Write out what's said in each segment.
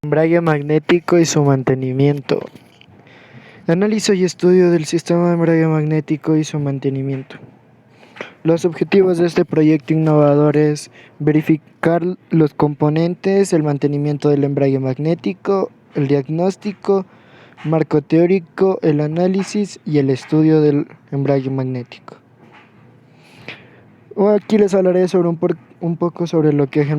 Embrague magnético y su mantenimiento. Analizo y estudio del sistema de embrague magnético y su mantenimiento. Los objetivos de este proyecto innovador es verificar los componentes, el mantenimiento del embrague magnético, el diagnóstico, marco teórico, el análisis y el estudio del embrague magnético. Aquí les hablaré sobre un poco sobre lo que es el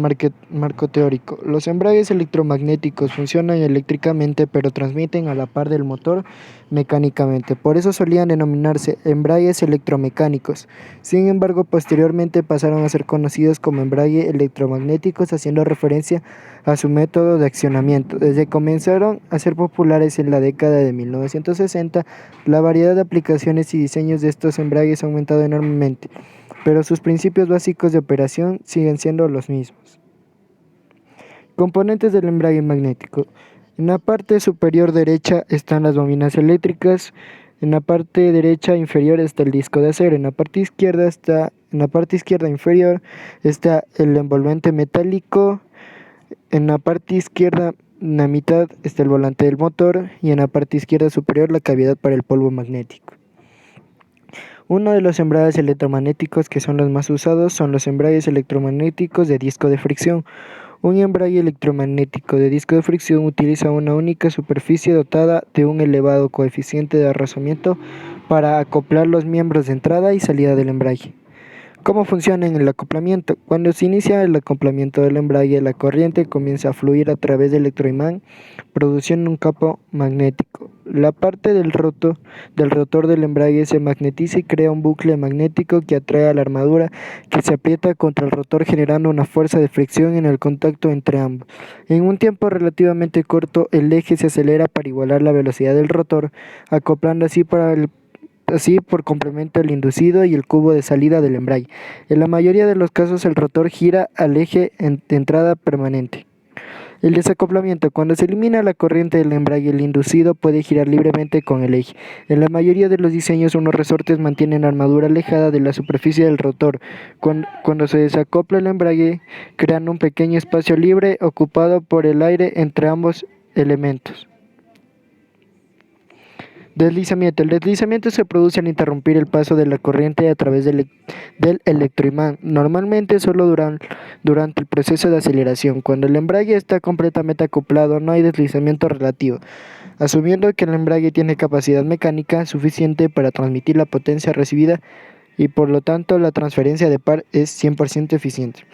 marco teórico. Los embragues electromagnéticos funcionan eléctricamente pero transmiten a la par del motor mecánicamente. Por eso solían denominarse embragues electromecánicos. Sin embargo, posteriormente pasaron a ser conocidos como embragues electromagnéticos, haciendo referencia a su método de accionamiento. Desde que comenzaron a ser populares en la década de 1960, la variedad de aplicaciones y diseños de estos embragues ha aumentado enormemente, pero sus principios básicos de operación siguen siendo los mismos. Componentes del embrague magnético. En la parte superior derecha están las bobinas eléctricas, en la parte derecha inferior está el disco de acero, en la parte izquierda inferior está el envolvente metálico, en la parte izquierda en la mitad está el volante del motor y en la parte izquierda superior la cavidad para el polvo magnético. Uno de los embragues electromagnéticos que son los más usados son los embragues electromagnéticos de disco de fricción. Un embrague electromagnético de disco de fricción utiliza una única superficie dotada de un elevado coeficiente de rozamiento para acoplar los miembros de entrada y salida del embrague. ¿Cómo funciona en el acoplamiento? Cuando se inicia el acoplamiento del embrague, la corriente comienza a fluir a través del electroimán, produciendo un campo magnético. La parte del rotor del embrague se magnetiza y crea un bucle magnético que atrae a la armadura, que se aprieta contra el rotor, generando una fuerza de fricción en el contacto entre ambos. En un tiempo relativamente corto, el eje se acelera para igualar la velocidad del rotor, acoplando así por complemento el inducido y el cubo de salida del embrague. En la mayoría de los casos el rotor gira al eje de entrada permanente. El desacoplamiento. Cuando se elimina la corriente del embrague, el inducido puede girar libremente con el eje. En la mayoría de los diseños, unos resortes mantienen la armadura alejada de la superficie del rotor. Cuando se desacopla el embrague, crean un pequeño espacio libre ocupado por el aire entre ambos elementos. Deslizamiento. El deslizamiento se produce al interrumpir el paso de la corriente a través del electroimán, normalmente solo durante el proceso de aceleración. Cuando el embrague está completamente acoplado, no hay deslizamiento relativo, asumiendo que el embrague tiene capacidad mecánica suficiente para transmitir la potencia recibida y por lo tanto la transferencia de par es 100% eficiente.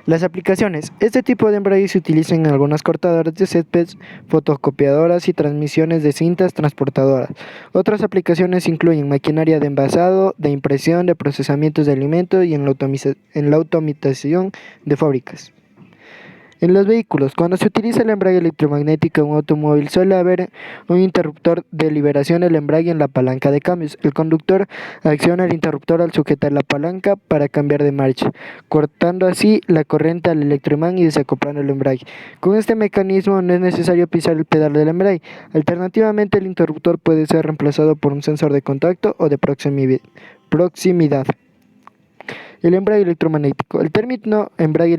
Las aplicaciones. Este tipo de embrague se utiliza en algunas cortadoras de césped, fotocopiadoras y transmisiones de cintas transportadoras. Otras aplicaciones incluyen maquinaria de envasado, de impresión, de procesamientos de alimentos y en la automatización de fábricas. En los vehículos, cuando se utiliza el embrague electromagnético en un automóvil, suele haber un interruptor de liberación del embrague en la palanca de cambios. El conductor acciona el interruptor al sujetar la palanca para cambiar de marcha, cortando así la corriente al electroimán y desacoplando el embrague. Con este mecanismo no es necesario pisar el pedal del embrague. Alternativamente, el interruptor puede ser reemplazado por un sensor de contacto o de proximidad. El embrague electromagnético. El término embrague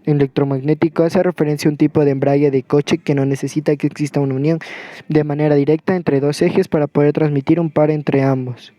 electromagnético hace referencia a un tipo de embrague de coche que no necesita que exista una unión de manera directa entre dos ejes para poder transmitir un par entre ambos.